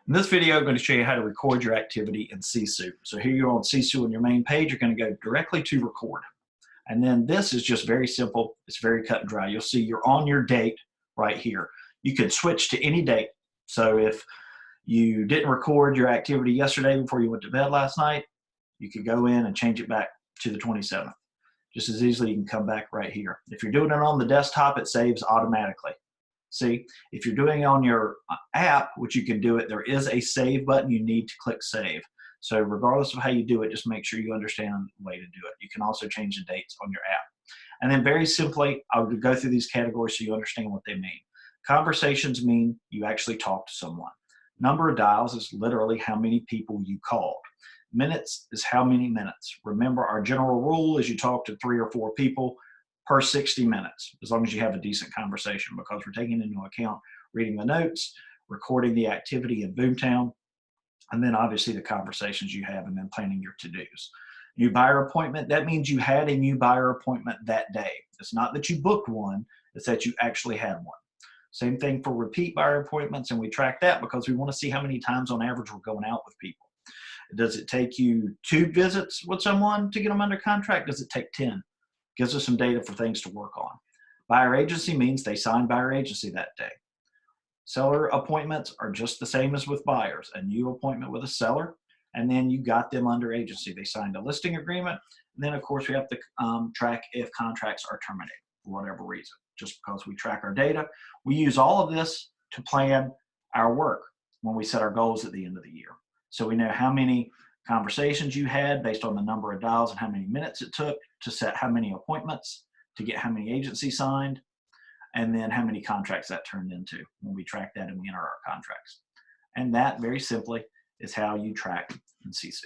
In this video, I'm going to show you how to record your activity in Sisu. So here you're on Sisu on your main page. You're going to go directly to record. And then this is just very simple. It's very cut and dry. You'll see you're on your date right here. You can switch to any date. So if you didn't record your activity yesterday before you went to bed last night, you could go in and change it back to the 27th. Just as easily, you can come back right here. If you're doing it on the desktop, it saves automatically. See, if you're doing it on your app, which you can do it, there is a save button. You need to click save. So regardless of how you do it, just make sure you understand the way to do it. You can also change the dates on your app. And then very simply, I would go through these categories so you understand what they mean. Conversations mean you actually talk to someone. Number of dials is literally how many people you called. Minutes is how many minutes. Remember, our general rule is you talk to 3 or 4 people per 60 minutes, as long as you have a decent conversation, because we're taking into account reading the notes, recording the activity in Boomtown, and then obviously the conversations you have, and then planning your to-dos. New buyer appointment, that means you had a new buyer appointment that day. It's not that you booked one, it's that you actually had one. Same thing for repeat buyer appointments, and we track that because we want to see how many times on average we're going out with people. Does it take you 2 visits with someone to get them under contract? Does it take 10? Gives us some data for things to work on. Buyer agency means they signed buyer agency that day. Seller appointments are just the same as with buyers. A new appointment with a seller, and then you got them under agency. They signed a listing agreement, and then of course we have to track if contracts are terminated for whatever reason. Just because we track our data, we use all of this to plan our work when we set our goals at the end of the year. So we know how many conversations you had based on the number of dials and how many minutes it took to set how many appointments, to get how many agencies signed, and then how many contracts that turned into when we track that and we enter our contracts. And that, very simply, is how you track in Sisu.